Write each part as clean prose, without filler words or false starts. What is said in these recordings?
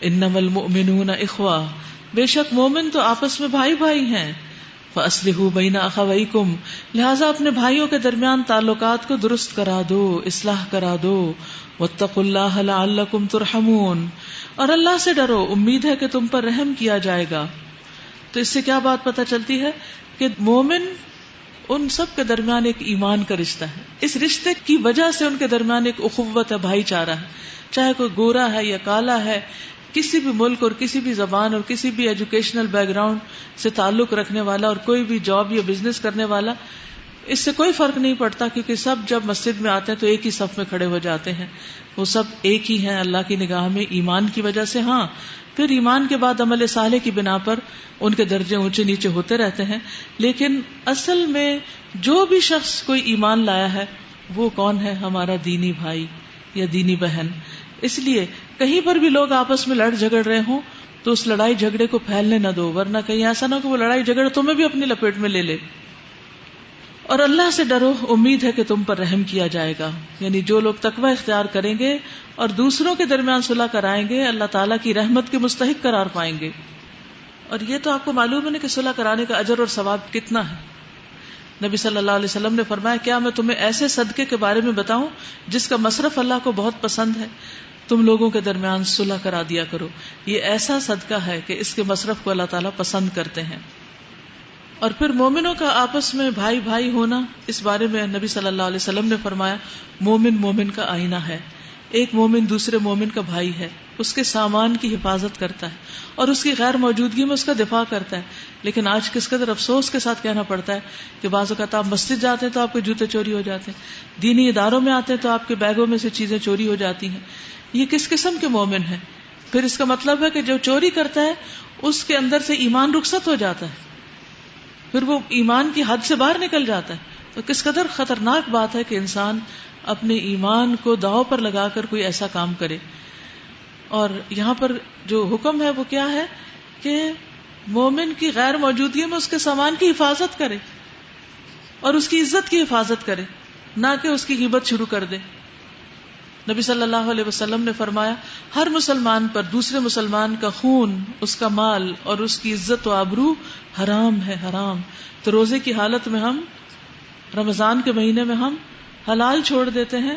انما المؤمنون اخوہ، بے شک مومن تو آپس میں بھائی بھائی ہیں. فاصلحوا بین اخویکم، لہذا اپنے بھائیوں کے درمیان تعلقات کو درست کرا دو، اصلاح کرا دو. واتقوا اللہ لعلکم ترحمون، اور اللہ سے ڈرو، امید ہے کہ تم پر رحم کیا جائے گا. تو اس سے کیا بات پتہ چلتی ہے کہ مومن ان سب کے درمیان ایک ایمان کا رشتہ ہے. اس رشتے کی وجہ سے ان کے درمیان ایک اخوت ہے، بھائی چارہ ہے. چاہے کوئی گورا ہے یا کالا ہے، کسی بھی ملک اور کسی بھی زبان اور کسی بھی ایجوکیشنل بیک گراؤنڈ سے تعلق رکھنے والا اور کوئی بھی جاب یا بزنس کرنے والا، اس سے کوئی فرق نہیں پڑتا، کیونکہ سب جب مسجد میں آتے ہیں تو ایک ہی صف میں کھڑے ہو جاتے ہیں. وہ سب ایک ہی ہیں اللہ کی نگاہ میں ایمان کی وجہ سے. ہاں، پھر ایمان کے بعد عمل صالح کی بنا پر ان کے درجے اونچے نیچے ہوتے رہتے ہیں. لیکن اصل میں جو بھی شخص کوئی ایمان لایا ہے وہ کون ہے؟ ہمارا دینی بھائی یا دینی بہن. اس لیے کہیں پر بھی لوگ آپس میں لڑ جھگڑ رہے ہوں تو اس لڑائی جھگڑے کو پھیلنے نہ دو، ورنہ کہیں ایسا نہ کہ وہ لڑائی جھگڑ تمہیں بھی اپنی لپیٹ میں لے لے. اور اللہ سے ڈرو، امید ہے کہ تم پر رحم کیا جائے گا. یعنی جو لوگ تقوی اختیار کریں گے اور دوسروں کے درمیان صلح کرائیں گے، اللہ تعالیٰ کی رحمت کے مستحق قرار پائیں گے. اور یہ تو آپ کو معلوم ہے کہ صلح کرانے کا اجر اور ثواب کتنا ہے. نبی صلی اللہ علیہ وسلم نے فرمایا، کیا میں تمہیں ایسے صدقے کے بارے میں بتاؤں جس کا مصرف اللہ کو بہت پسند ہے؟ تم لوگوں کے درمیان صلح کرا دیا کرو. یہ ایسا صدقہ ہے کہ اس کے مصرف کو اللہ تعالیٰ پسند کرتے ہیں. اور پھر مومنوں کا آپس میں بھائی بھائی ہونا، اس بارے میں نبی صلی اللہ علیہ وسلم نے فرمایا، مومن مومن کا آئینہ ہے. ایک مومن دوسرے مومن کا بھائی ہے، اس کے سامان کی حفاظت کرتا ہے اور اس کی غیر موجودگی میں اس کا دفاع کرتا ہے. لیکن آج کس قدر افسوس کے ساتھ کہنا پڑتا ہے کہ بعض اوقات آپ مسجد جاتے ہیں تو آپ کے جوتے چوری ہو جاتے ہیں، دینی اداروں میں آتے ہیں تو آپ کے بیگوں میں سے چیزیں چوری ہو جاتی ہیں. یہ کس قسم کے مومن ہیں؟ پھر اس کا مطلب ہے کہ جو چوری کرتا ہے اس کے اندر سے ایمان رخصت ہو جاتا ہے، پھر وہ ایمان کی حد سے باہر نکل جاتا ہے. تو کس قدر خطرناک بات ہے کہ انسان اپنے ایمان کو داؤ پر لگا کر کوئی ایسا کام کرے. اور یہاں پر جو حکم ہے وہ کیا ہے کہ مومن کی غیر موجودگی میں اس کے سامان کی حفاظت کرے اور اس کی عزت کی حفاظت کرے، نہ کہ اس کی غیبت شروع کر دے. نبی صلی اللہ علیہ وسلم نے فرمایا، ہر مسلمان پر دوسرے مسلمان کا خون، اس کا مال اور اس کی عزت و آبرو حرام ہے، حرام. تو روزے کی حالت میں ہم، رمضان کے مہینے میں ہم حلال چھوڑ دیتے ہیں،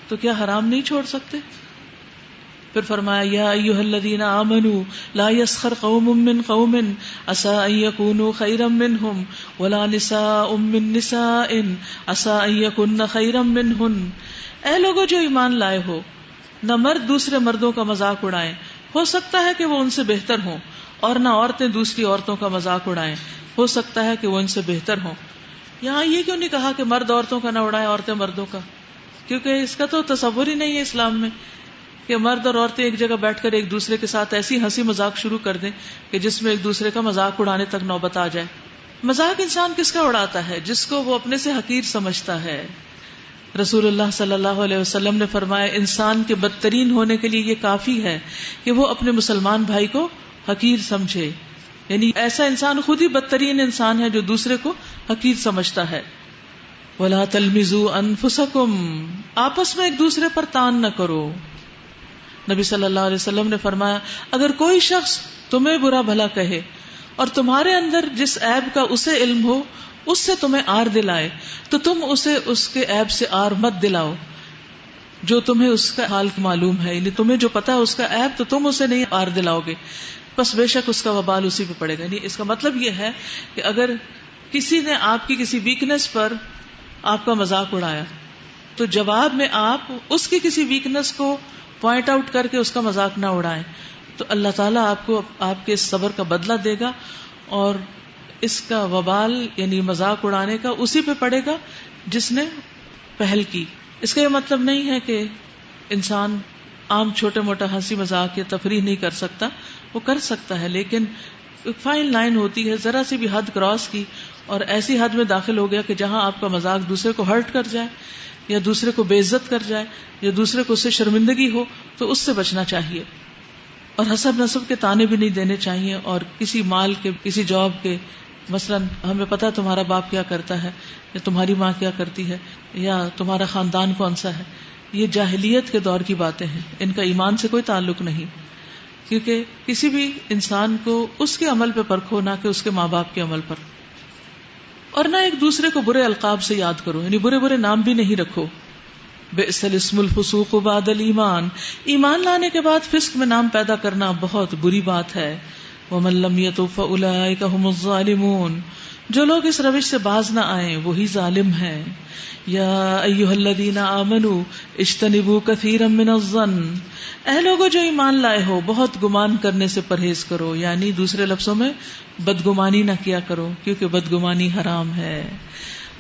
تو کیا حرام نہیں چھوڑ سکتے؟ پھر فرمایا، یا ایھا الذین آمنوا لا یسخر قوم من قوم عسى ان یکونوا خیرا منہم ولا نساء من نساء عسى ان یکن خیرا منہن. اے لوگوں جو ایمان لائے ہو، نہ مرد دوسرے مردوں کا مذاق اڑائیں، ہو سکتا ہے کہ وہ ان سے بہتر ہوں، اور نہ عورتیں دوسری عورتوں کا مذاق اڑائیں، ہو سکتا ہے کہ وہ ان سے بہتر ہوں. یہاں یہ کیوں نہیں کہا کہ مرد عورتوں کا نہ اڑائیں، عورتیں مردوں کا؟ کیونکہ اس کا تو تصور ہی نہیں ہے اسلام میں کہ مرد اور عورتیں ایک جگہ بیٹھ کر ایک دوسرے کے ساتھ ایسی ہنسی مذاق شروع کر دیں کہ جس میں ایک دوسرے کا مذاق اڑانے تک نوبت آ جائے. مذاق انسان کس کا اڑاتا ہے؟ جس کو وہ اپنے سے حقیر سمجھتا ہے. رسول اللہ صلی اللہ علیہ وسلم نے فرمایا، انسان کے بدترین ہونے کے لیے یہ کافی ہے کہ وہ اپنے مسلمان بھائی کو حقیر سمجھے. یعنی ایسا انسان خود ہی بدترین انسان ہے جو دوسرے کو حقیر سمجھتا ہے. وَلَا تَلْمِزُوا أَنفُسَكُمْ، آپس میں ایک دوسرے پر تان نہ کرو. نبی صلی اللہ علیہ وسلم نے فرمایا، اگر کوئی شخص تمہیں برا بھلا کہے اور تمہارے اندر جس عیب کا اسے علم ہو اس سے تمہیں آر دلائے تو تم اسے اس کے عیب سے آر مت دلاؤ جو تمہیں اس کا حال معلوم ہے. یعنی تمہیں جو پتا ہے اس کا عیب تو تم اسے نہیں آر دلاؤ گے، بس بے شک اس کا وبال اسی پہ پڑے گا. یعنی اس کا مطلب یہ ہے کہ اگر کسی نے آپ کی کسی ویکنس پر آپ کا مذاق اڑایا تو جواب میں آپ اس کی کسی ویکنس کو پوائنٹ آؤٹ کر کے اس کا مذاق نہ اڑائیں، تو اللہ تعالیٰ آپ کو آپ کے اس صبر کا بدلہ دے گا اور اس کا وبال یعنی مذاق اڑانے کا اسی پہ پڑے گا جس نے پہل کی. اس کا یہ مطلب نہیں ہے کہ انسان عام چھوٹے موٹا ہنسی مذاق یا تفریح نہیں کر سکتا، وہ کر سکتا ہے، لیکن ایک فائن لائن ہوتی ہے. ذرا سی بھی حد کراس کی اور ایسی حد میں داخل ہو گیا کہ جہاں آپ کا مذاق دوسرے کو ہرٹ کر جائے یا دوسرے کو بے عزت کر جائے یا دوسرے کو اس سے شرمندگی ہو، تو اس سے بچنا چاہیے. اور حسب نسب کے تانے بھی نہیں دینے چاہیے، اور کسی مال کے، کسی جاب کے، مثلا ہمیں پتا تمہارا باپ کیا کرتا ہے یا تمہاری ماں کیا کرتی ہے یا تمہارا خاندان کون سا ہے، یہ جاہلیت کے دور کی باتیں ہیں، ان کا ایمان سے کوئی تعلق نہیں. کیونکہ کسی بھی انسان کو اس کے عمل پہ پرکھو، نہ کہ اس کے ماں باپ کے عمل پر. اور نہ ایک دوسرے کو برے القاب سے یاد کرو، یعنی برے برے نام بھی نہیں رکھو. بئس الاسم الفسوق بعد الایمان، ایمان لانے کے بعد فسق میں نام پیدا کرنا بہت بری بات ہے. ومن لم یتب فاولئک هم الظالمون، جو لوگ اس روش سے باز نہ آئیں وہی ظالم ہیں. یا ایھا الذین آمنوا اجتنبوا کثیرا من الظن، اے لوگوں جو ایمان لائے ہو بہت گمان کرنے سے پرہیز کرو، یعنی دوسرے لفظوں میں بدگمانی نہ کیا کرو، کیونکہ بدگمانی حرام ہے.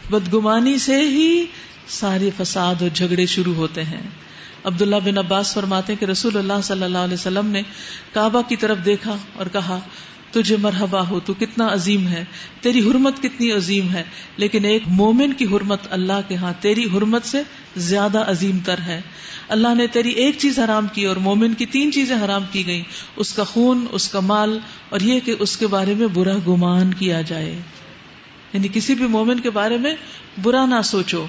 بدگمانی سے ہی سارے فساد اور جھگڑے شروع ہوتے ہیں. عبداللہ بن عباس فرماتے ہیں کہ رسول اللہ صلی اللہ علیہ وسلم نے کعبہ کی طرف دیکھا اور کہا تجھے مرحبا ہو، تو کتنا عظیم ہے، تیری حرمت کتنی عظیم ہے، لیکن ایک مومن کی حرمت اللہ کے ہاں تیری حرمت سے زیادہ عظیم تر ہے. اللہ نے تیری ایک چیز حرام کی اور مومن کی 3 چیزیں حرام کی گئیں، اس کا خون، اس کا مال، اور یہ کہ اس کے بارے میں برا گمان کیا جائے. یعنی کسی بھی مومن کے بارے میں برا نہ سوچو،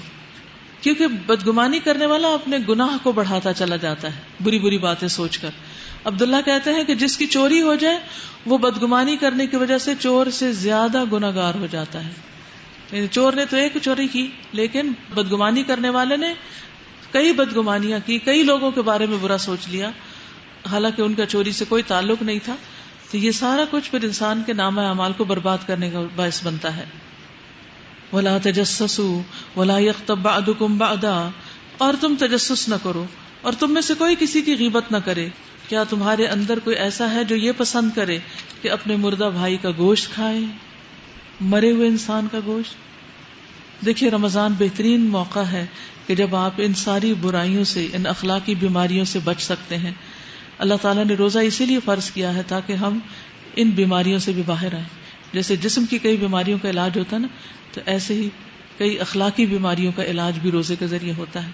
کیونکہ بدگمانی کرنے والا اپنے گناہ کو بڑھاتا چلا جاتا ہے بری بری باتیں سوچ کر. عبداللہ کہتے ہیں کہ جس کی چوری ہو جائے وہ بدگمانی کرنے کی وجہ سے چور سے زیادہ گناہگار ہو جاتا ہے. یعنی چور نے تو ایک چوری کی، لیکن بدگمانی کرنے والے نے کئی بدگمانیاں کی، کئی لوگوں کے بارے میں برا سوچ لیا، حالانکہ ان کا چوری سے کوئی تعلق نہیں تھا. تو یہ سارا کچھ پھر انسان کے نامہ اعمال کو برباد کرنے کا باعث بنتا ہے. وَلَا تَجَسَّسُوا وَلَا يَغْتَب بَعْضُكُمْ بَعْضًا، اور تم تجسس نہ کرو اور تم میں سے کوئی کسی کی غیبت نہ کرے. کیا تمہارے اندر کوئی ایسا ہے جو یہ پسند کرے کہ اپنے مردہ بھائی کا گوشت کھائے، مرے ہوئے انسان کا گوشت؟ دیکھیے رمضان بہترین موقع ہے کہ جب آپ ان ساری برائیوں سے، ان اخلاقی بیماریوں سے بچ سکتے ہیں. اللہ تعالیٰ نے روزہ اسی لیے فرض کیا ہے تاکہ ہم ان بیماریوں سے بھی باہر آئیں. جیسے جسم کی کئی بیماریوں کا علاج ہوتا ہے نا، تو ایسے ہی کئی اخلاقی بیماریوں کا علاج بھی روزے کے ذریعے ہوتا ہے.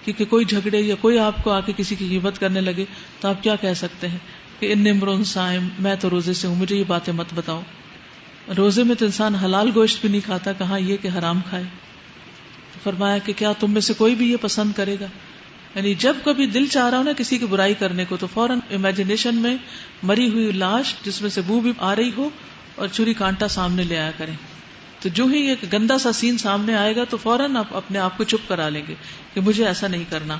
کیونکہ کوئی جھگڑے یا کوئی آپ کو آ کے کسی کی غیبت کرنے لگے تو آپ کیا کہہ سکتے ہیں کہ ان امرؤ صائم، میں تو روزے سے ہوں، مجھے یہ باتیں مت بتاؤ. روزے میں تو انسان حلال گوشت بھی نہیں کھاتا، کہاں یہ کہ حرام کھائے. فرمایا کہ کیا تم میں سے کوئی بھی یہ پسند کرے گا، یعنی جب کبھی دل چاہ رہا ہو نا کسی کی برائی کرنے کو تو فوراً امیجنیشن میں مری ہوئی لاش جس میں سے بو بھی آ رہی ہو اور چھری کانٹا سامنے لے آیا کریں. تو جو ہی ایک گندا سا سین سامنے آئے گا تو فوراً آپ اپنے آپ کو چپ کرا لیں گے کہ مجھے ایسا نہیں کرنا.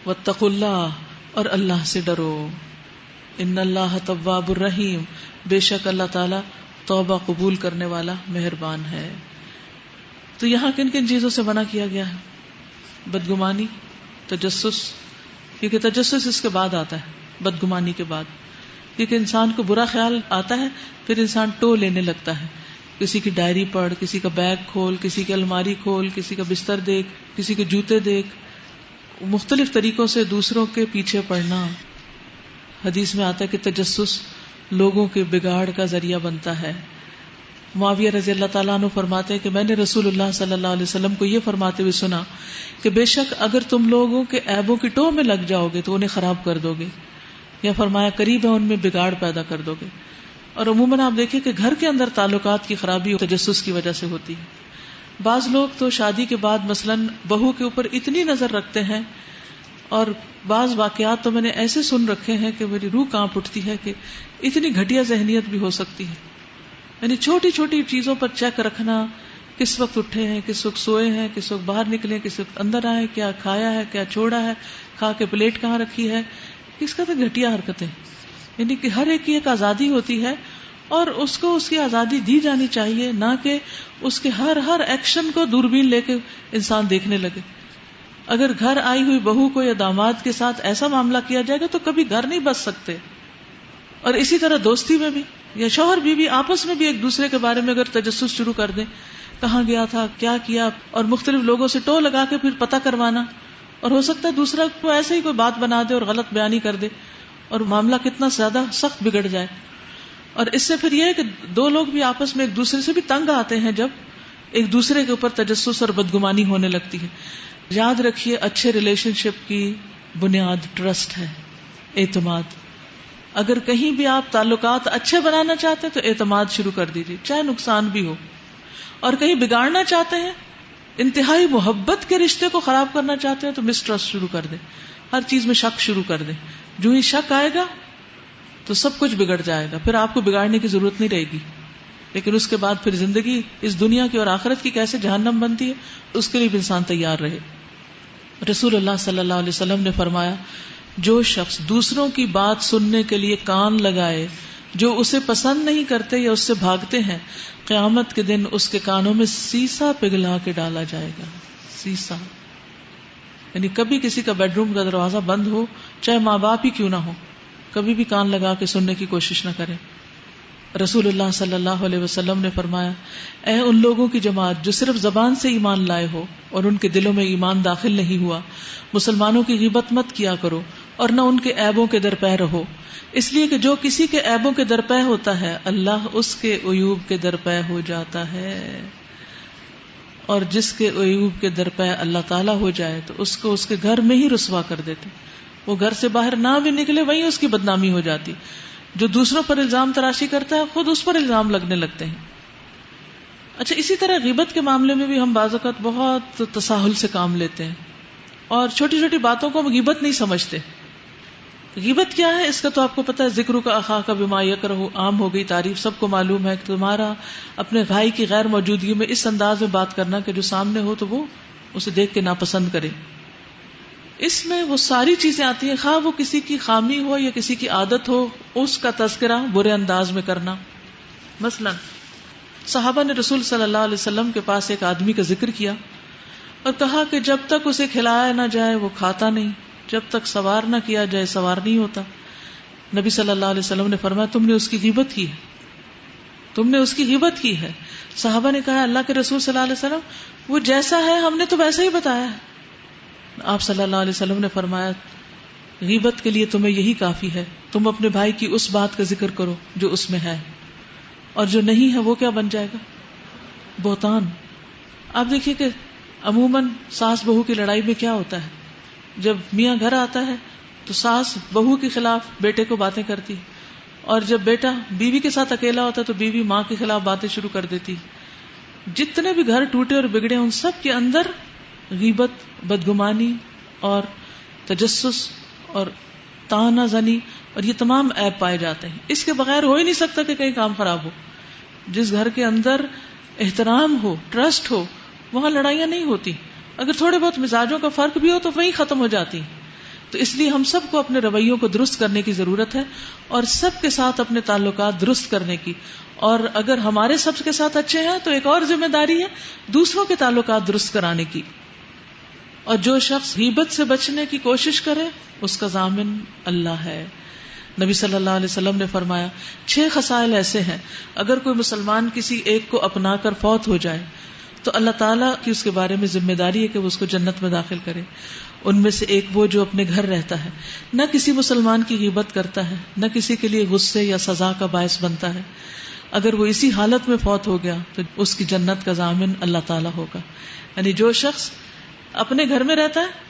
واتقوا اللہ، اور اللہ سے ڈرو. ان اللہ تواب الرحیم، بے شک اللہ تعالی توبہ قبول کرنے والا مہربان ہے. تو یہاں کن کن چیزوں سے منع کیا گیا ہے؟ بدگمانی، تجسس، کیونکہ تجسس اس کے بعد آتا ہے، بدگمانی کے بعد، کیونکہ انسان کو برا خیال آتا ہے پھر انسان ٹو لینے لگتا ہے. کسی کی ڈائری پڑھ، کسی کا بیگ کھول، کسی کی الماری کھول، کسی کا بستر دیکھ، کسی کے جوتے دیکھ، مختلف طریقوں سے دوسروں کے پیچھے پڑنا. حدیث میں آتا ہے کہ تجسس لوگوں کے بگاڑ کا ذریعہ بنتا ہے. معاویہ رضی اللہ تعالیٰ عنہ فرماتے ہیں کہ میں نے رسول اللہ صلی اللہ علیہ وسلم کو یہ فرماتے ہوئے سنا کہ بے شک اگر تم لوگوں کے عیبوں کی ٹو میں لگ جاؤ گے تو انہیں خراب کر دو گے، یا فرمایا قریب ہے ان میں بگاڑ پیدا کر دو گے. اور عموماً آپ دیکھیں کہ گھر کے اندر تعلقات کی خرابی تجسس کی وجہ سے ہوتی ہے. بعض لوگ تو شادی کے بعد مثلاً بہو کے اوپر اتنی نظر رکھتے ہیں، اور بعض واقعات تو میں نے ایسے سن رکھے ہیں کہ میری روح کانپ اٹھتی ہے کہ اتنی گھٹیا ذہنیت بھی ہو سکتی ہے. یعنی چھوٹی چھوٹی چیزوں پر چیک رکھنا، کس وقت اٹھے ہیں، کس وقت سوئے ہیں، کس وقت باہر نکلے، کس وقت اندر آئے، کیا کھایا ہے، کیا چھوڑا ہے، کھا کے پلیٹ کہاں رکھی ہے. اس کا تو گھٹیا حرکتیں. یعنی کہ ہر ایک کی ایک آزادی ہوتی ہے اور اس کو اس کی آزادی دی جانی چاہیے، نہ کہ اس کے ہر ایکشن کو دوربین لے کے انسان دیکھنے لگے. اگر گھر آئی ہوئی بہو کو یا داماد کے ساتھ ایسا معاملہ کیا جائے گا تو کبھی گھر نہیں بس سکتے. اور اسی طرح دوستی میں بھی، یا شوہر بیوی آپس میں بھی ایک دوسرے کے بارے میں اگر تجسس شروع کر دیں، کہاں گیا تھا، کیا کیا، اور مختلف لوگوں سے ٹو لگا کے پھر پتہ کروانا، اور ہو سکتا ہے دوسرا کو ایسے ہی کوئی بات بنا دے اور غلط بیانی کر دے اور معاملہ کتنا زیادہ سخت بگڑ جائے. اور اس سے پھر یہ ہے کہ دو لوگ بھی آپس میں ایک دوسرے سے بھی تنگ آتے ہیں جب ایک دوسرے کے اوپر تجسس اور بدگمانی ہونے لگتی ہے. یاد رکھیے اچھے ریلیشن شپ کی بنیاد ٹرسٹ ہے، اعتماد. اگر کہیں بھی آپ تعلقات اچھے بنانا چاہتے ہیں تو اعتماد شروع کر دیجیے، چاہے نقصان بھی ہو. اور کہیں بگاڑنا چاہتے ہیں، انتہائی محبت کے رشتے کو خراب کرنا چاہتے ہیں تو مسٹرسٹ شروع کر دیں، ہر چیز میں شک شروع کر دیں. جو ہی شک آئے گا تو سب کچھ بگڑ جائے گا، پھر آپ کو بگاڑنے کی ضرورت نہیں رہے گی. لیکن اس کے بعد پھر زندگی اس دنیا کی اور آخرت کی کیسے جہنم بنتی ہے، اس کے لیے بھی انسان تیار رہے. رسول اللہ صلی اللہ علیہ وسلم نے فرمایا، جو شخص دوسروں کی بات سننے کے لیے کان لگائے جو اسے پسند نہیں کرتے یا اس سے بھاگتے ہیں، قیامت کے دن اس کے کانوں میں سیسا پگھلا کے ڈالا جائے گا. سیسا یعنی کبھی کسی کا بیڈ روم کا دروازہ بند ہو، چاہے ماں باپ ہی کیوں نہ ہو، کبھی بھی کان لگا کے سننے کی کوشش نہ کریں. رسول اللہ صلی اللہ علیہ وسلم نے فرمایا، اے ان لوگوں کی جماعت جو صرف زبان سے ایمان لائے ہو اور ان کے دلوں میں ایمان داخل نہیں ہوا، مسلمانوں کی غیبت مت کیا کرو اور نہ ان کے عیبوں کے درپے رہو، اس لیے کہ جو کسی کے عیبوں کے درپے ہوتا ہے اللہ اس کے عیوب کے درپے ہو جاتا ہے، اور جس کے عیوب کے درپے اللہ تعالیٰ ہو جائے تو اس کو اس کے گھر میں ہی رسوا کر دیتے. وہ گھر سے باہر نہ بھی نکلے وہیں اس کی بدنامی ہو جاتی. جو دوسروں پر الزام تراشی کرتا ہے خود اس پر الزام لگنے لگتے ہیں. اچھا، اسی طرح غیبت کے معاملے میں بھی ہم بعض اوقات بہت تساہل سے کام لیتے ہیں اور چھوٹی چھوٹی باتوں کو ہم غیبت نہیں سمجھتے. غیبت کیا ہے اس کا تو آپ کو پتا ہے، ذکر کا اخاک بما یکرہ عام ہو گئی تعریف، سب کو معلوم ہے کہ تمہارا اپنے بھائی کی غیر موجودگی میں اس انداز میں بات کرنا کہ جو سامنے ہو تو وہ اسے دیکھ کے ناپسند کرے. اس میں وہ ساری چیزیں آتی ہیں، خواہ وہ کسی کی خامی ہو یا کسی کی عادت ہو، اس کا تذکرہ برے انداز میں کرنا. مثلا صحابہ نے رسول صلی اللہ علیہ وسلم کے پاس ایک آدمی کا ذکر کیا اور کہا کہ جب تک اسے کھلایا نہ جائے وہ کھاتا نہیں، جب تک سوار نہ کیا جائے سوار نہیں ہوتا. نبی صلی اللہ علیہ وسلم نے فرمایا تم نے اس کی غیبت کی ہے، تم نے اس کی غیبت کی ہے. صحابہ نے کہا اللہ کے رسول صلی اللہ علیہ وسلم وہ جیسا ہے ہم نے تو ویسا ہی بتایا ہے. آپ صلی اللہ علیہ وسلم نے فرمایا غیبت کے لیے تمہیں یہی کافی ہے، تم اپنے بھائی کی اس بات کا ذکر کرو جو اس میں ہے، اور جو نہیں ہے وہ کیا بن جائے گا؟ بہتان. آپ دیکھیے کہ عموماً ساس بہو کی لڑائی میں کیا ہوتا ہے، جب میاں گھر آتا ہے تو ساس بہو کے خلاف بیٹے کو باتیں کرتی، اور جب بیٹا بیوی کے ساتھ اکیلا ہوتا ہے تو بیوی ماں کے خلاف باتیں شروع کر دیتی. جتنے بھی گھر ٹوٹے اور بگڑے ان سب کے اندر غیبت، بدگمانی اور تجسس اور طعنہ زنی اور یہ تمام عیب پائے جاتے ہیں. اس کے بغیر ہو ہی نہیں سکتا کہ کہیں کام خراب ہو. جس گھر کے اندر احترام ہو، ٹرسٹ ہو، وہاں لڑائیاں نہیں ہوتی. اگر تھوڑے بہت مزاجوں کا فرق بھی ہو تو وہیں ختم ہو جاتی. تو اس لیے ہم سب کو اپنے رویوں کو درست کرنے کی ضرورت ہے اور سب کے ساتھ اپنے تعلقات درست کرنے کی. اور اگر ہمارے سب کے ساتھ اچھے ہیں تو ایک اور ذمہ داری ہے دوسروں کے تعلقات درست کرانے کی. اور جو شخص غیبت سے بچنے کی کوشش کرے اس کا ضامن اللہ ہے. نبی صلی اللہ علیہ وسلم نے فرمایا 6 خصائل ایسے ہیں اگر کوئی مسلمان کسی ایک کو اپنا کر فوت ہو جائے تو اللہ تعالیٰ کی اس کے بارے میں ذمہ داری ہے کہ وہ اس کو جنت میں داخل کرے. ان میں سے ایک وہ جو اپنے گھر رہتا ہے، نہ کسی مسلمان کی غیبت کرتا ہے، نہ کسی کے لیے غصے یا سزا کا باعث بنتا ہے. اگر وہ اسی حالت میں فوت ہو گیا تو اس کی جنت کا ضامن اللہ تعالیٰ ہوگا. یعنی جو شخص اپنے گھر میں رہتا ہے،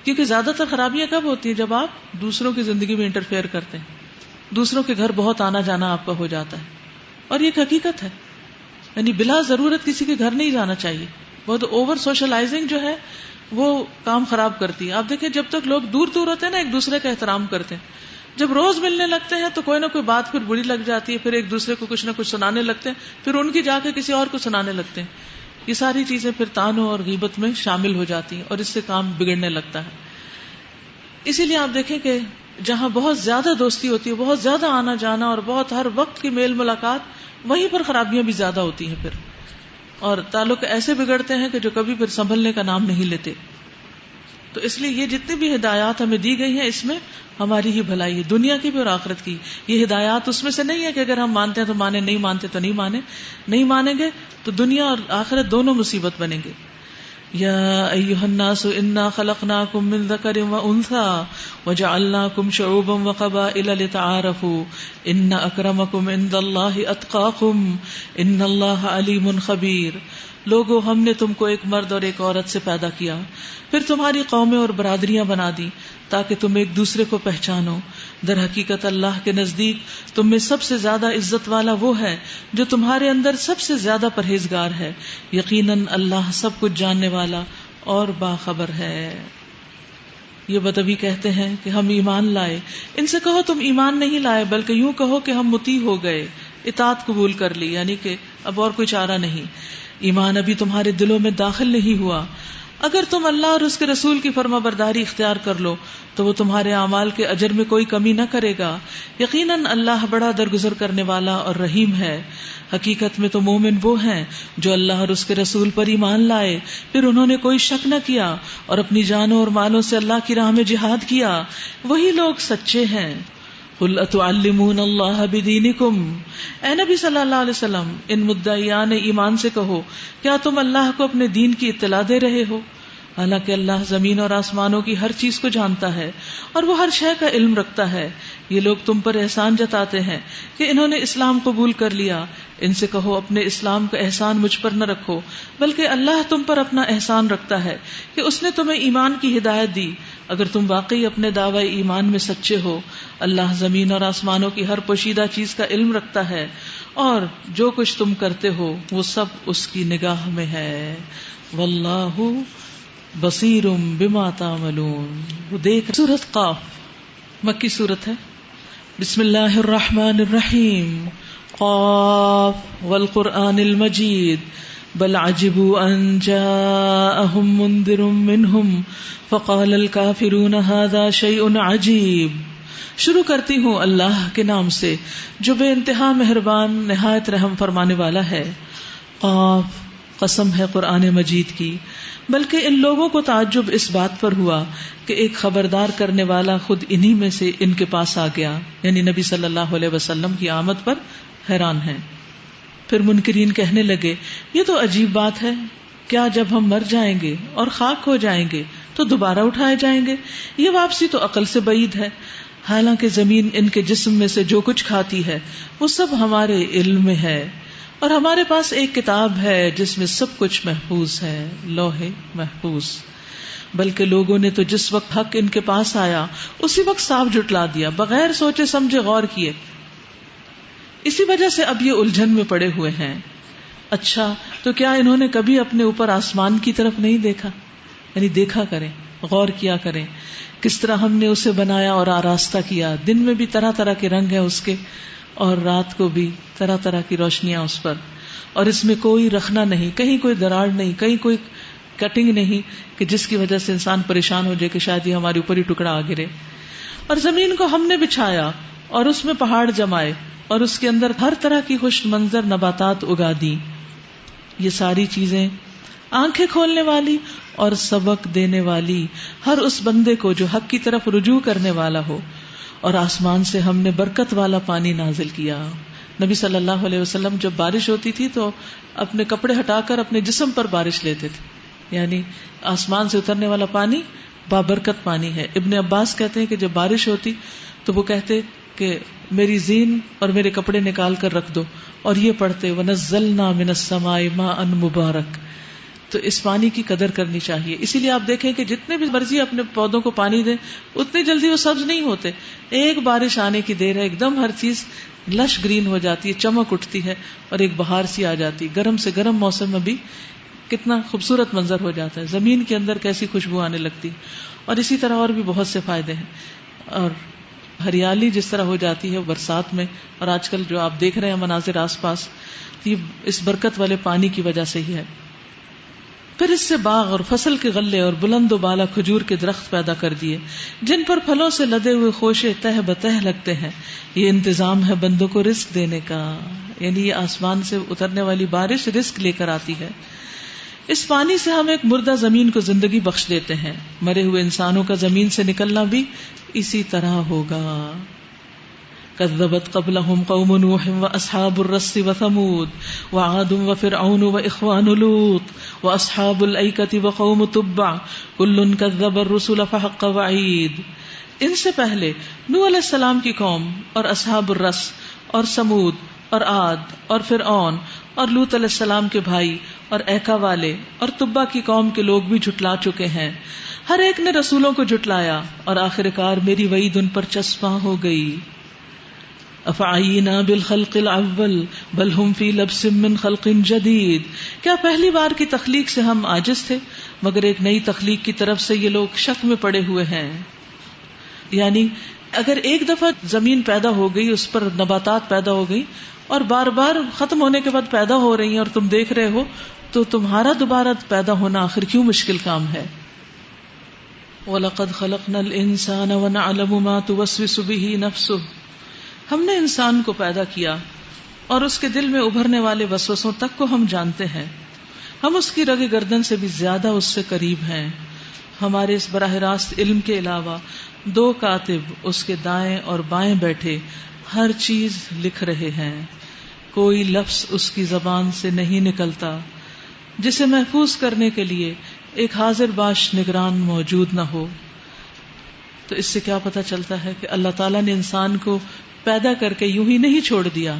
کیونکہ زیادہ تر خرابیاں کب ہوتی ہیں جب آپ دوسروں کی زندگی میں انٹرفیئر کرتے ہیں، دوسروں کے گھر بہت آنا جانا آپ کا ہو جاتا ہے. اور یہ ایک حقیقت ہے، یعنی بلا ضرورت کسی کے گھر نہیں جانا چاہیے. بہت اوور سوشلائزنگ جو ہے وہ کام خراب کرتی ہے. آپ دیکھیں جب تک لوگ دور دور ہوتے ہیں نا ایک دوسرے کا احترام کرتے ہیں، جب روز ملنے لگتے ہیں تو کوئی نہ کوئی بات پھر بری لگ جاتی ہے، پھر ایک دوسرے کو کچھ نہ کچھ سنانے لگتے ہیں، پھر ان کی جا کے کسی اور کو سنانے لگتے ہیں. یہ ساری چیزیں پھر طعنوں اور غیبت میں شامل ہو جاتی ہیں اور اس سے کام بگڑنے لگتا ہے. اسی لیے آپ دیکھیں کہ جہاں بہت زیادہ دوستی ہوتی ہے، بہت زیادہ آنا جانا اور بہت ہر وقت کی میل ملاقات، وہیں پر خرابیاں بھی زیادہ ہوتی ہیں پھر، اور تعلق ایسے بگڑتے ہیں کہ جو کبھی پھر سنبھلنے کا نام نہیں لیتے. تو اس لیے یہ جتنی بھی ہدایات ہمیں دی گئی ہیں اس میں ہماری ہی بھلائی ہے، دنیا کی بھی اور آخرت کی. یہ ہدایات اس میں سے نہیں ہے کہ اگر ہم مانتے ہیں تو مانے، نہیں مانتے تو نہیں مانیں گے تو دنیا اور آخرت دونوں مصیبت بنیں گے. یا ایھا الناس انا خلقناکم من ذکر وانثى وجعلناکم شعوبا وقبائل لتعارفوا ان اکرمکم عند اللہ اتقاکم ان اللہ علیم خبیر. لوگو ہم نے تم کو ایک مرد اور ایک عورت سے پیدا کیا، پھر تمہاری قومیں اور برادریاں بنا دی تاکہ تم ایک دوسرے کو پہچانو. در حقیقت اللہ کے نزدیک تم میں سب سے زیادہ عزت والا وہ ہے جو تمہارے اندر سب سے زیادہ پرہیزگار ہے. یقیناً اللہ سب کچھ جاننے والا اور باخبر ہے. یہ بدوی کہتے ہیں کہ ہم ایمان لائے. ان سے کہو تم ایمان نہیں لائے بلکہ یوں کہو کہ ہم مطیع ہو گئے، اطاعت قبول کر لی، یعنی کہ اب اور کوئی چارہ نہیں، ایمان ابھی تمہارے دلوں میں داخل نہیں ہوا. اگر تم اللہ اور اس کے رسول کی فرما برداری اختیار کر لو تو وہ تمہارے اعمال کے اجر میں کوئی کمی نہ کرے گا. یقیناً اللہ بڑا درگزر کرنے والا اور رحیم ہے. حقیقت میں تو مومن وہ ہیں جو اللہ اور اس کے رسول پر ایمان لائے، پھر انہوں نے کوئی شک نہ کیا اور اپنی جانوں اور مالوں سے اللہ کی راہ میں جہاد کیا، وہی لوگ سچے ہیں. قُلْ أَتُعَلِّمُونَ اللَّهَ بِدِينِكُمْ، اے نبی صلی اللہ علیہ وسلم ان مدعیان ایمان سے کہو کیا تم اللہ کو اپنے دین کی اطلاع دے رہے ہو؟ حالانکہ اللہ زمین اور آسمانوں کی ہر چیز کو جانتا ہے اور وہ ہر شے کا علم رکھتا ہے. یہ لوگ تم پر احسان جتاتے ہیں کہ انہوں نے اسلام قبول کر لیا. ان سے کہو اپنے اسلام کا احسان مجھ پر نہ رکھو بلکہ اللہ تم پر اپنا احسان رکھتا ہے کہ اس نے تمہیں ایمان کی ہدایت دی. اگر تم واقعی اپنے دعوی ایمان میں سچے ہو، اللہ زمین اور آسمانوں کی ہر پوشیدہ چیز کا علم رکھتا ہے اور جو کچھ تم کرتے ہو وہ سب اس کی نگاہ میں ہے. واللہ بصیر بما تعملون. وہ دیکھ. سورۃ قاف مکی سورت ہے. بسم اللہ الرحمن الرحیم. قاف والقرآن المجید بل عجبوا ان جاءهم منذر منهم فقال الكافرون هذا شيء عجیب. شروع کرتی ہوں اللہ کے نام سے جو بے انتہا مہربان نہایت رحم فرمانے والا ہے. قاف قسم ہے قرآن مجید کی، بلکہ ان لوگوں کو تعجب اس بات پر ہوا کہ ایک خبردار کرنے والا خود انہی میں سے ان کے پاس آ گیا، یعنی نبی صلی اللہ علیہ وسلم کی آمد پر حیران ہیں. پھر منکرین کہنے لگے یہ تو عجیب بات ہے، کیا جب ہم مر جائیں گے اور خاک ہو جائیں گے تو دوبارہ اٹھائے جائیں گے؟ یہ واپسی تو عقل سے بعید ہے. حالانکہ زمین ان کے جسم میں سے جو کچھ کھاتی ہے وہ سب ہمارے علم میں ہے اور ہمارے پاس ایک کتاب ہے جس میں سب کچھ محفوظ ہے، لوح محفوظ. بلکہ لوگوں نے تو جس وقت حق ان کے پاس آیا اسی وقت صاف جھٹلا دیا بغیر سوچے سمجھے غور کیے. اسی وجہ سے اب یہ الجھن میں پڑے ہوئے ہیں. اچھا تو کیا انہوں نے کبھی اپنے اوپر آسمان کی طرف نہیں دیکھا؟ یعنی دیکھا کریں، غور کیا کریں کس طرح ہم نے اسے بنایا اور آراستہ کیا. دن میں بھی طرح طرح کے رنگ ہیں اس کے اور رات کو بھی طرح طرح کی روشنیاں اس پر، اور اس میں کوئی رخنا نہیں، کہیں کوئی دراڑ نہیں، کہیں کوئی کٹنگ نہیں کہ جس کی وجہ سے انسان پریشان ہو جائے کہ شاید یہ ہمارے اوپر ہی ٹکڑا آ گرے. اور زمین کو ہم نے بچھایا اور اس میں پہاڑ جمائے اور اس کے اندر ہر طرح کی خوش منظر نباتات اگا دی. یہ ساری چیزیں آنکھیں کھولنے والی اور سبق دینے والی ہر اس بندے کو جو حق کی طرف رجوع کرنے والا ہو. اور آسمان سے ہم نے برکت والا پانی نازل کیا. نبی صلی اللہ علیہ وسلم جب بارش ہوتی تھی تو اپنے کپڑے ہٹا کر اپنے جسم پر بارش لیتے تھے، یعنی آسمان سے اترنے والا پانی بابرکت پانی ہے. ابن عباس کہتے ہیں کہ جب بارش ہوتی تو وہ کہتے کہ میری زین اور میرے کپڑے نکال کر رکھ دو، اور یہ پڑھتے وَنَزَّلْنَا مِنَ السَّمَاءِ مَاءً مُبَارَكًا. تو اس پانی کی قدر کرنی چاہیے. اسی لیے آپ دیکھیں کہ جتنے بھی مرضی اپنے پودوں کو پانی دیں اتنی جلدی وہ سبز نہیں ہوتے. ایک بارش آنے کی دیر ہے، ایک دم ہر چیز لش گرین ہو جاتی ہے، چمک اٹھتی ہے اور ایک بہار سی آ جاتی. گرم سے گرم موسم میں بھی کتنا خوبصورت منظر ہو جاتا ہے، زمین کے اندر کیسی خوشبو آنے لگتی. اور اسی طرح اور بھی بہت سے فائدے ہیں. اور ہریالی جس طرح ہو جاتی ہے برسات میں، اور آج کل جو آپ دیکھ رہے ہیں مناظر آس پاس، یہ اس برکت والے پانی کی وجہ سے ہی ہے. پھر اس سے باغ اور فصل کے غلے اور بلند و بالا کھجور کے درخت پیدا کر دیے جن پر پھلوں سے لدے ہوئے خوشے تہ بتہ لگتے ہیں. یہ انتظام ہے بندوں کو رزق دینے کا، یعنی یہ آسمان سے اترنے والی بارش رزق لے کر آتی ہے. اس پانی سے ہم ایک مردہ زمین کو زندگی بخش دیتے ہیں. مرے ہوئے انسانوں کا زمین سے نکلنا بھی اسی طرح ہوگا. كذبت قبلهم قوم نوح واصحاب الرس وثمود وعاد وفرعون واخوان لوط واصحاب الايكة وقوم تبع كل كذب الرسل فحق وعید. ان سے پہلے نوح علیہ السلام کی قوم اور اصحاب الرس اور سمود اور عاد اور فرعون اور لوط علیہ السلام کے بھائی اور ایکا والے اور تبع کی قوم کے لوگ بھی جھٹلا چکے ہیں. ہر ایک نے رسولوں کو جھٹلایا اور آخرکار میری وعید ان پر چسپاں ہو گئی. افعینا بالخلق الاول بل ہم فی لبس من خلق جدید. کیا پہلی بار کی تخلیق سے ہم عاجز تھے مگر ایک نئی تخلیق کی طرف سے یہ لوگ شک میں پڑے ہوئے ہیں. یعنی اگر ایک دفعہ زمین پیدا ہو گئی، اس پر نباتات پیدا ہو گئی اور بار بار ختم ہونے کے بعد پیدا ہو رہی ہیں اور تم دیکھ رہے ہو، تو تمہارا دوبارہ پیدا ہونا آخر کیوں مشکل کام ہے. وَلَقَدْ خَلَقْنَا الْإِنسَانَ وَنَعْلَمُ مَا تُوَسْوِسُ بِهِ نَفْسُهُ. ہم نے انسان کو پیدا کیا اور اس کے دل میں ابھرنے والے وسوسوں تک کو ہم جانتے ہیں. ہم اس کی رگ گردن سے بھی زیادہ اس سے قریب ہیں. ہمارے اس براہ راست علم کے علاوہ 2 کاتب اس کے دائیں اور بائیں بیٹھے ہر چیز لکھ رہے ہیں. کوئی لفظ اس کی زبان سے نہیں نکلتا جسے محفوظ کرنے کے لیے ایک حاضر باش نگران موجود نہ ہو. تو اس سے کیا پتہ چلتا ہے کہ اللہ تعالیٰ نے انسان کو پیدا کر کے یوں ہی نہیں چھوڑ دیا،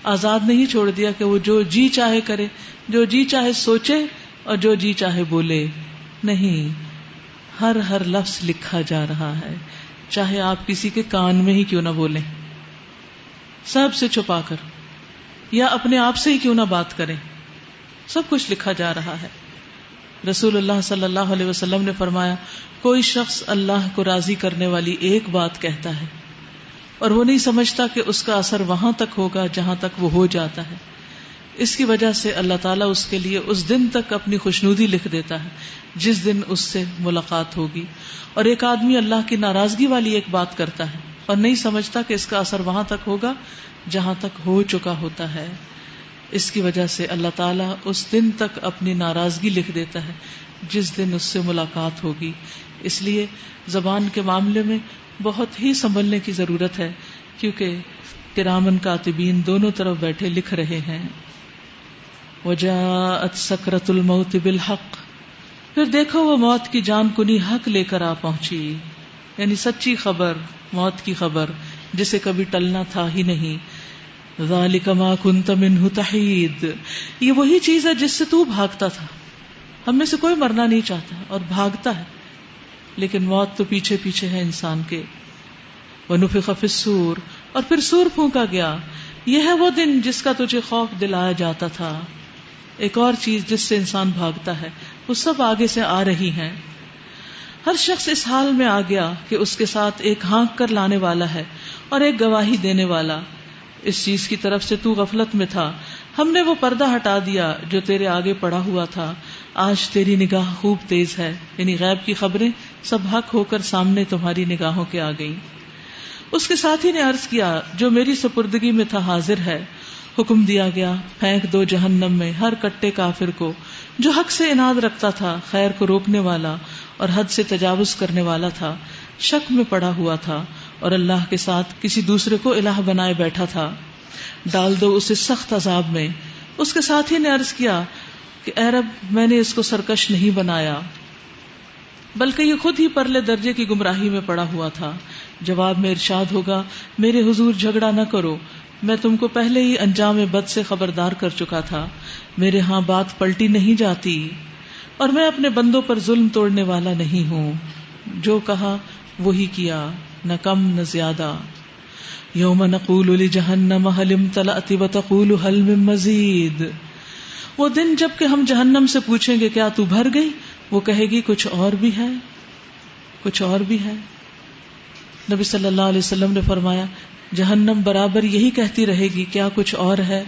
آزاد نہیں چھوڑ دیا کہ وہ جو جی چاہے کرے، جو جی چاہے سوچے اور جو جی چاہے بولے. نہیں، ہر لفظ لکھا جا رہا ہے، چاہے آپ کسی کے کان میں ہی کیوں نہ بولیں، سب سے چھپا کر، یا اپنے آپ سے ہی کیوں نہ بات کریں، سب کچھ لکھا جا رہا ہے. رسول اللہ صلی اللہ علیہ وسلم نے فرمایا، کوئی شخص اللہ کو راضی کرنے والی ایک بات کہتا ہے اور وہ نہیں سمجھتا کہ اس کا اثر وہاں تک ہوگا جہاں تک وہ ہو جاتا ہے. اس کی وجہ سے اللہ تعالیٰ اس کے لیے اس دن تک اپنی خوشنودی لکھ دیتا ہے جس دن اس سے ملاقات ہوگی. اور ایک آدمی اللہ کی ناراضگی والی ایک بات کرتا ہے اور نہیں سمجھتا کہ اس کا اثر وہاں تک ہوگا جہاں تک ہو چکا ہوتا ہے. اس کی وجہ سے اللہ تعالیٰ اس دن تک اپنی ناراضگی لکھ دیتا ہے جس دن اس سے ملاقات ہوگی. اس لیے زبان کے معاملے میں بہت ہی سنبھلنے کی ضرورت ہے، کیونکہ کرامن کاتبین دونوں طرف بیٹھے لکھ رہے ہیں. وجاءت سکرۃ الموت بالحق. پھر دیکھو وہ موت کی جان کنی حق لے کر آ پہنچی، یعنی سچی خبر، موت کی خبر جسے کبھی ٹلنا تھا ہی نہیں. ذالک ما کنت منہ تحید. یہ وہی چیز ہے جس سے تو بھاگتا تھا. ہم میں سے کوئی مرنا نہیں چاہتا اور بھاگتا ہے، لیکن موت تو پیچھے پیچھے ہے انسان کے. ونفخ فی الصور. اور پھر سور پھونکا گیا. یہ ہے وہ دن جس کا تجھے خوف دلایا جاتا تھا. ایک اور چیز جس سے انسان بھاگتا ہے وہ سب آگے سے آ رہی ہیں. ہر شخص اس حال میں آ گیا کہ اس کے ساتھ ایک ہانک کر لانے والا ہے اور ایک گواہی دینے والا. اس چیز کی طرف سے تو غفلت میں تھا، ہم نے وہ پردہ ہٹا دیا جو تیرے آگے پڑا ہوا تھا. آج تیری نگاہ خوب تیز ہے، یعنی غیب کی خبریں سب حق ہو کر سامنے تمہاری نگاہوں کے آ گئیں. اس کے ساتھی نے عرض کیا، جو میری سپردگی میں تھا حاضر ہے. حکم دیا گیا، پھینک دو جہنم میں ہر کٹے کافر کو جو حق سے اناد رکھتا تھا، خیر کو روکنے والا اور حد سے تجاوز کرنے والا تھا، شک میں پڑا ہوا تھا اور اللہ کے ساتھ کسی دوسرے کو الہ بنائے بیٹھا تھا. ڈال دو اسے سخت عذاب میں. اس کے ساتھی نے عرض کیا کہ اے رب، میں نے اس کو سرکش نہیں بنایا، بلکہ یہ خود ہی پرلے درجے کی گمراہی میں پڑا ہوا تھا. جواب میں ارشاد ہوگا، میرے حضور جھگڑا نہ کرو، میں تم کو پہلے ہی انجام بد سے خبردار کر چکا تھا. میرے ہاں بات پلٹی نہیں جاتی اور میں اپنے بندوں پر ظلم توڑنے والا نہیں ہوں. جو کہا وہی کیا، نہ کم نہ زیادہ. یوم نقول لجہنم هل امتلأت وتقول هل من مزید. وہ دن جب کہ ہم جہنم سے پوچھیں گے کیا تو بھر گئی، وہ کہے گی کچھ اور بھی ہے، کچھ اور بھی ہے. نبی صلی اللہ علیہ وسلم نے فرمایا، جہنم برابر یہی کہتی رہے گی کیا کچھ اور ہے.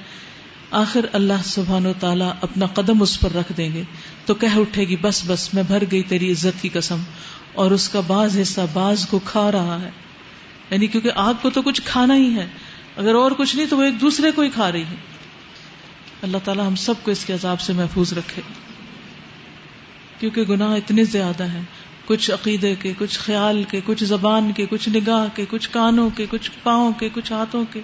آخر اللہ سبحانہ و تعالیٰ اپنا قدم اس پر رکھ دیں گے تو کہہ اٹھے گی، بس بس میں بھر گئی تیری عزت کی قسم. اور اس کا بعض حصہ بعض کو کھا رہا ہے، یعنی کیونکہ آگ کو تو کچھ کھانا ہی ہے، اگر اور کچھ نہیں تو وہ ایک دوسرے کو ہی کھا رہی ہے. اللہ تعالیٰ ہم سب کو اس کے عذاب سے محفوظ رکھے، کیونکہ گناہ اتنے زیادہ ہیں، کچھ عقیدے کے، کچھ خیال کے، کچھ زبان کے، کچھ نگاہ کے، کچھ کانوں کے، کچھ پاؤں کے، کچھ ہاتھوں کے.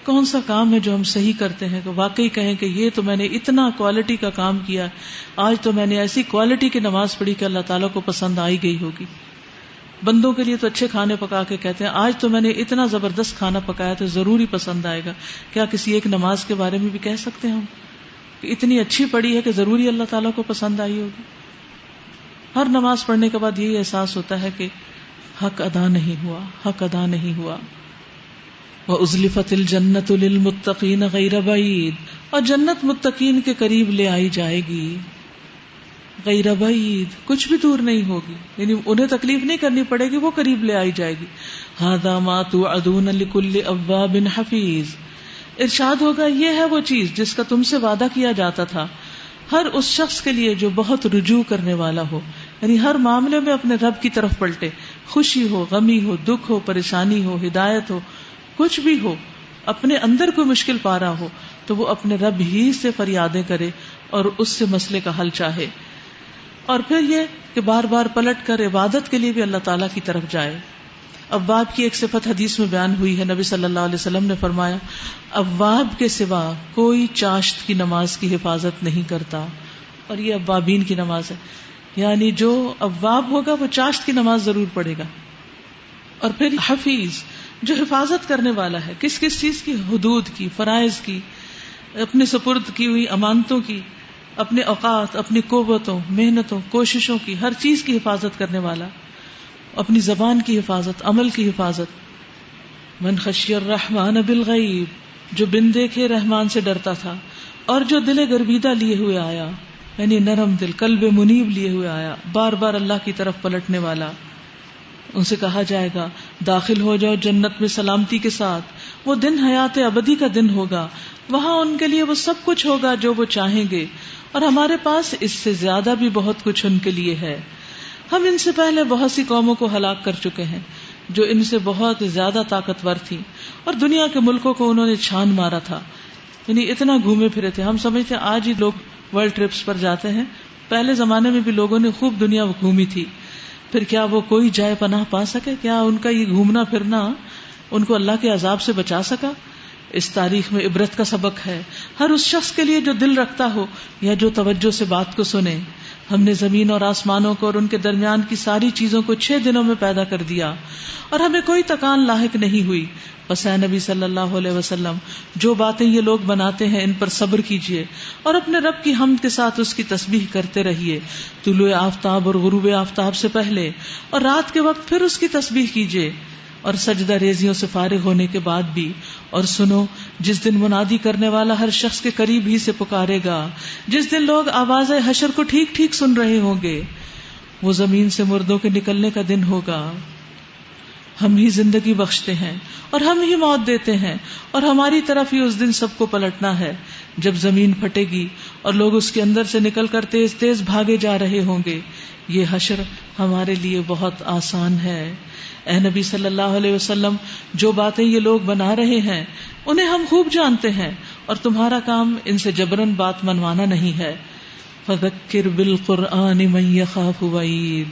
کون سا کام ہے جو ہم صحیح کرتے ہیں کہ واقعی کہیں کہ یہ تو میں نے اتنا کوالٹی کا کام کیا، آج تو میں نے ایسی کوالٹی کی نماز پڑھی کہ اللہ تعالیٰ کو پسند آئی گئی ہوگی. بندوں کے لیے تو اچھے کھانے پکا کے کہتے ہیں آج تو میں نے اتنا زبردست کھانا پکایا تو ضروری پسند آئے گا. کیا کسی ایک نماز کے بارے میں بھی کہہ سکتے ہیں ہم کہ اتنی اچھی پڑھی ہے کہ ضروری اللہ تعالیٰ کو پسند آئی ہوگی؟ ہر نماز پڑھنے کے بعد یہی احساس ہوتا ہے کہ حق ادا نہیں ہوا، حق ادا نہیں ہوا. وَأُزْلِفَتِ الْجَنَّةُ لِلْمُتَّقِينَ غَيْرَ بَعِيدٍ. اور جنت متقین کے قریب لے آئی جائے گی. غیر بعید، کچھ بھی دور نہیں ہوگی، یعنی انہیں تکلیف نہیں کرنی پڑے گی، وہ قریب لے آئی جائے گی. ھذا ما توعدون لکل اواب حفیظ. ارشاد ہوگا یہ ہے وہ چیز جس کا تم سے وعدہ کیا جاتا تھا ہر اس شخص کے لیے جو بہت رجوع کرنے والا ہو، یعنی ہر معاملے میں اپنے رب کی طرف پلٹے، خوشی ہو، غمی ہو، دکھ ہو، پریشانی ہو، ہدایت ہو، کچھ بھی ہو، اپنے اندر کوئی مشکل پا رہا ہو تو وہ اپنے رب ہی سے فریادیں کرے اور اس سے مسئلے کا حل چاہے. اور پھر یہ کہ بار بار پلٹ کر عبادت کے لیے بھی اللہ تعالیٰ کی طرف جائے. اواب کی ایک صفت حدیث میں بیان ہوئی ہے، نبی صلی اللہ علیہ وسلم نے فرمایا اواب کے سوا کوئی چاشت کی نماز کی حفاظت نہیں کرتا. اور یہ اوابین کی نماز ہے، یعنی جو اواب ہوگا وہ چاشت کی نماز ضرور پڑھے گا. اور پھر حفیظ، جو حفاظت کرنے والا ہے، کس کس چیز کی؟ حدود کی، فرائض کی، اپنے سپرد کی ہوئی امانتوں کی، اپنے اوقات، اپنی قوتوں، محنتوں، کوششوں کی، ہر چیز کی حفاظت کرنے والا. اپنی زبان کی حفاظت، عمل کی حفاظت. من خشی الرحمن بالغیب، جو بن دیکھے رحمان سے ڈرتا تھا اور جو دل گرویدہ لیے ہوئے آیا، یعنی نرم دل، قلب منیب لیے ہوئے آیا، بار بار اللہ کی طرف پلٹنے والا. ان سے کہا جائے گا داخل ہو جاؤ جنت میں سلامتی کے ساتھ. وہ دن حیات ابدی کا دن ہوگا، وہاں ان کے لیے وہ سب کچھ ہوگا جو وہ چاہیں گے، اور ہمارے پاس اس سے زیادہ بھی بہت کچھ ان کے لیے ہے. ہم ان سے پہلے بہت سی قوموں کو ہلاک کر چکے ہیں جو ان سے بہت زیادہ طاقتور تھی، اور دنیا کے ملکوں کو انہوں نے چھان مارا تھا، یعنی اتنا گھومے پھرے تھے. ہم سمجھتے ہیں آج ہی لوگ ورلڈ ٹرپس پر جاتے ہیں، پہلے زمانے میں بھی لوگوں نے خوب دنیا گھومی تھی. پھر کیا وہ کوئی جائے پناہ پا سکے؟ کیا ان کا یہ گھومنا پھرنا ان کو اللہ کے عذاب سے بچا سکا؟ اس تاریخ میں عبرت کا سبق ہے ہر اس شخص کے لیے جو دل رکھتا ہو یا جو توجہ سے بات کو سنے. ہم نے زمین اور آسمانوں کو اور ان کے درمیان کی ساری چیزوں کو 6 دنوں میں پیدا کر دیا اور ہمیں کوئی تکان لاحق نہیں ہوئی. بس اے نبی صلی اللہ علیہ وسلم، جو باتیں یہ لوگ بناتے ہیں ان پر صبر کیجیے اور اپنے رب کی حمد کے ساتھ اس کی تسبیح کرتے رہیے طلوع آفتاب اور غروب آفتاب سے پہلے، اور رات کے وقت پھر اس کی تسبیح کیجیے اور سجدہ ریزیوں سے فارغ ہونے کے بعد بھی. اور سنو، جس دن منادی کرنے والا ہر شخص کے قریب ہی سے پکارے گا، جس دن لوگ آواز حشر کو ٹھیک ٹھیک سن رہے ہوں گے، وہ زمین سے مردوں کے نکلنے کا دن ہوگا. ہم ہی زندگی بخشتے ہیں اور ہم ہی موت دیتے ہیں، اور ہماری طرف ہی اس دن سب کو پلٹنا ہے جب زمین پھٹے گی اور لوگ اس کے اندر سے نکل کر تیز تیز بھاگے جا رہے ہوں گے. یہ حشر ہمارے لیے بہت آسان ہے. اے نبی صلی اللہ علیہ وسلم، جو باتیں یہ لوگ بنا رہے ہیں انہیں ہم خوب جانتے ہیں، اور تمہارا کام ان سے جبرن بات منوانا نہیں ہے. فذکر بالقرآن من یخاف وعید،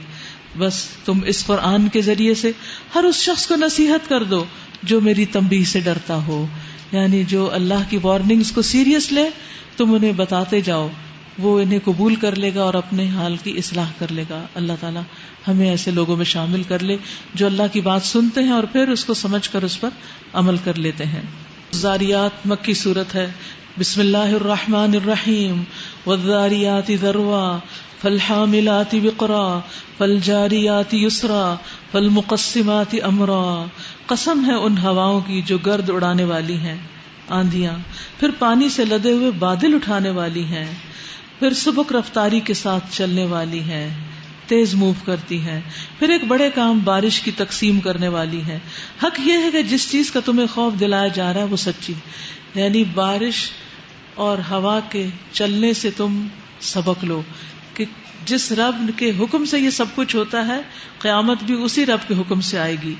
بس تم اس قرآن کے ذریعے سے ہر اس شخص کو نصیحت کر دو جو میری تنبیہ سے ڈرتا ہو، یعنی جو اللہ کی وارننگز کو سیریس لے، تم انہیں بتاتے جاؤ، وہ انہیں قبول کر لے گا اور اپنے حال کی اصلاح کر لے گا. اللہ تعالیٰ ہمیں ایسے لوگوں میں شامل کر لے جو اللہ کی بات سنتے ہیں اور پھر اس کو سمجھ کر اس پر عمل کر لیتے ہیں. ذاریات مکی صورت ہے. بسم اللہ الرحمن الرحیم. والذاریات ذروا فالحاملات وقرا فالجاریات یسرا فالمقسمات امرا. قسم ہے ان ہواؤں کی جو گرد اڑانے والی ہیں، آندیاں، پھر پانی سے لدے ہوئے بادل اٹھانے والی ہیں، پھر سبک رفتاری کے ساتھ چلنے والی ہیں، تیز موو کرتی ہیں، پھر ایک بڑے کام بارش کی تقسیم کرنے والی ہیں. حق یہ ہے کہ جس چیز کا تمہیں خوف دلایا جا رہا ہے وہ سچی، یعنی بارش اور ہوا کے چلنے سے تم سبق لو کہ جس رب کے حکم سے یہ سب کچھ ہوتا ہے، قیامت بھی اسی رب کے حکم سے آئے گی.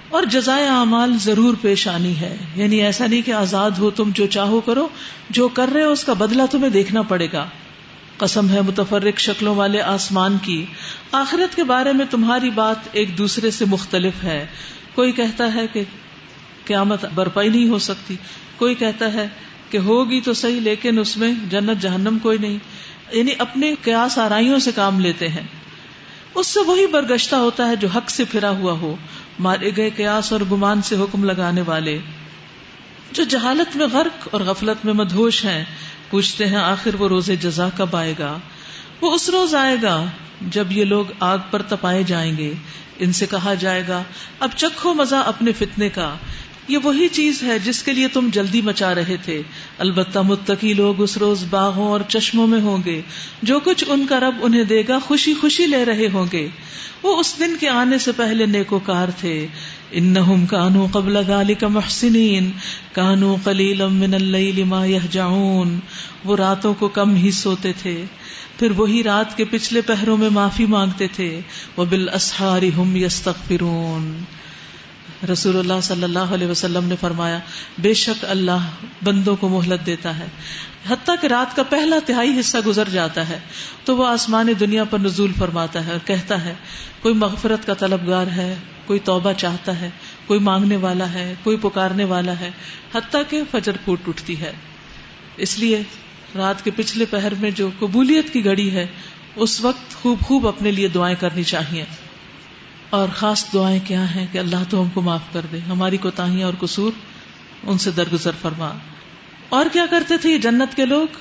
اور جزائے اعمال ضرور پیش آنی ہے، یعنی ایسا نہیں کہ آزاد ہو تم جو چاہو کرو، جو کر رہے ہو اس کا بدلہ تمہیں دیکھنا پڑے گا. قسم ہے متفرق شکلوں والے آسمان کی، آخرت کے بارے میں تمہاری بات ایک دوسرے سے مختلف ہے. کوئی کہتا ہے کہ قیامت برپائی نہیں ہو سکتی، کوئی کہتا ہے کہ ہوگی تو صحیح لیکن اس میں جنت جہنم کوئی نہیں، یعنی اپنے قیاس آرائیوں سے کام لیتے ہیں. اس سے وہی برگشتہ ہوتا ہے جو حق سے پھرا ہوا ہو، مارے گئے قیاس اور گمان سے حکم لگانے والے. جو جہالت میں غرق اور غفلت میں مدہوش ہیں، پوچھتے ہیں آخر وہ روز جزا کب آئے گا؟ وہ اس روز آئے گا جب یہ لوگ آگ پر تپائے جائیں گے. ان سے کہا جائے گا اب چکھو مزہ اپنے فتنے کا، یہ وہی چیز ہے جس کے لیے تم جلدی مچا رہے تھے. البتہ متقی لوگ اس روز باغوں اور چشموں میں ہوں گے. جو کچھ ان کا رب انہیں دے گا خوشی خوشی لے رہے ہوں گے. وہ اس دن کے آنے سے پہلے نیکوکار تھے. انہم کانوا قبل ذلک محسنین کانوا قلیلا من اللیل ما یہجعون. وہ راتوں کو کم ہی سوتے تھے، پھر وہی رات کے پچھلے پہروں میں معافی مانگتے تھے. وبالاسحار ہم یستغفرون. رسول اللہ صلی اللہ علیہ وسلم نے فرمایا بے شک اللہ بندوں کو مہلت دیتا ہے حتیٰ کہ رات کا پہلا تہائی حصہ گزر جاتا ہے تو وہ آسمان دنیا پر نزول فرماتا ہے اور کہتا ہے کوئی مغفرت کا طلبگار ہے، کوئی توبہ چاہتا ہے، کوئی مانگنے والا ہے، کوئی پکارنے والا ہے، حتیٰ کہ فجر پھوٹ اٹھتی ہے. اس لیے رات کے پچھلے پہر میں جو قبولیت کی گھڑی ہے اس وقت خوب خوب اپنے لیے دعائیں کرنی چاہیے. اور خاص دعائیں کیا ہیں کہ اللہ تو ہم کو معاف کر دے، ہماری کوتاہیاں اور قصور ان سے درگزر فرما. اور کیا کرتے تھے یہ جنت کے لوگ؟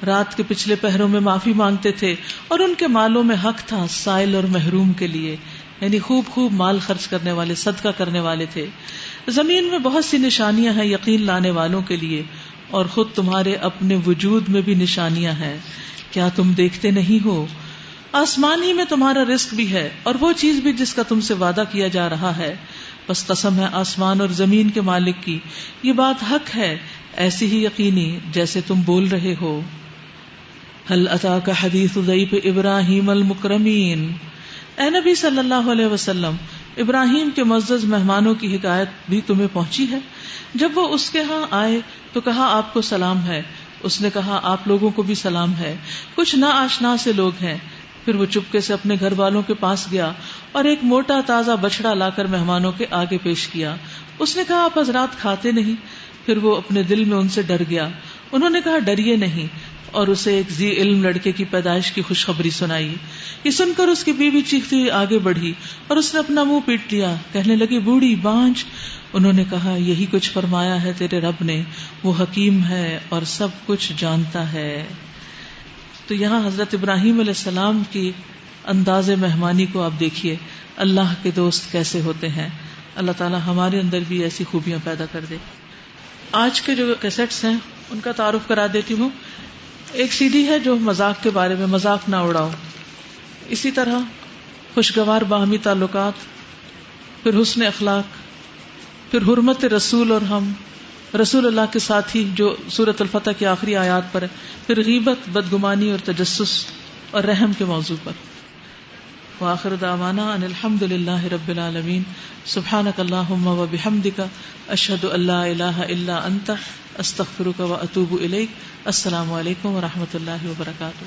رات کے پچھلے پہروں میں معافی مانگتے تھے اور ان کے مالوں میں حق تھا سائل اور محروم کے لیے، یعنی خوب خوب مال خرچ کرنے والے، صدقہ کرنے والے تھے. زمین میں بہت سی نشانیاں ہیں یقین لانے والوں کے لیے، اور خود تمہارے اپنے وجود میں بھی نشانیاں ہیں. کیا تم دیکھتے نہیں ہو؟ آسمان ہی میں تمہارا رزق بھی ہے اور وہ چیز بھی جس کا تم سے وعدہ کیا جا رہا ہے. بس قسم ہے آسمان اور زمین کے مالک کی، یہ بات حق ہے ایسی ہی یقینی جیسے تم بول رہے ہو. هل اتاک حدیث ضیف ابراہیم المکرمین. اے نبی صلی اللہ علیہ وسلم، ابراہیم کے معزز مہمانوں کی حکایت بھی تمہیں پہنچی ہے. جب وہ اس کے ہاں آئے تو کہا آپ کو سلام ہے. اس نے کہا آپ لوگوں کو بھی سلام ہے. کچھ نا آشنا سے لوگ ہیں. پھر وہ چپکے سے اپنے گھر والوں کے پاس گیا اور ایک موٹا تازہ بچڑا لا کر مہمانوں کے آگے پیش کیا. اس نے کہا آپ حضرات کھاتے نہیں. پھر وہ اپنے دل میں ان سے ڈر گیا. انہوں نے کہا ڈریے نہیں، اور اسے ایک ذی علم لڑکے کی پیدائش کی خوشخبری سنائی. یہ سن کر اس کی بیوی چیختی ہوئی آگے بڑھی اور اس نے اپنا منہ پیٹ لیا. کہنے لگی بوڑھی بانجھ. انہوں نے کہا یہی کچھ فرمایا ہے تیرے رب نے، وہ حکیم ہے اور سب کچھ جانتا ہے. تو یہاں حضرت ابراہیم علیہ السلام کی انداز مہمانی کو آپ دیکھیے، اللہ کے دوست کیسے ہوتے ہیں. اللہ تعالی ہمارے اندر بھی ایسی خوبیاں پیدا کر دے. آج کے جو کیسٹس ہیں ان کا تعارف کرا دیتی ہوں. ایک سی ڈی ہے جو مذاق کے بارے میں، مذاق نہ اڑاؤ. اسی طرح خوشگوار باہمی تعلقات، پھر حسن اخلاق، پھر حرمت رسول اور ہم، رسول اللہ کے ساتھی جو سورۃ الفتح کی آخری آیات پر ہے، پھر غیبت، بدگمانی اور تجسس اور رحم کے موضوع پر. وآخر دعوانا ان الحمد للہ رب العالمین. سبحانک اللہم وبحمدک اشہد ان لا الہ الا انت استغفرک واتوب الیک. السلام علیکم ورحمۃ اللہ وبرکاتہ.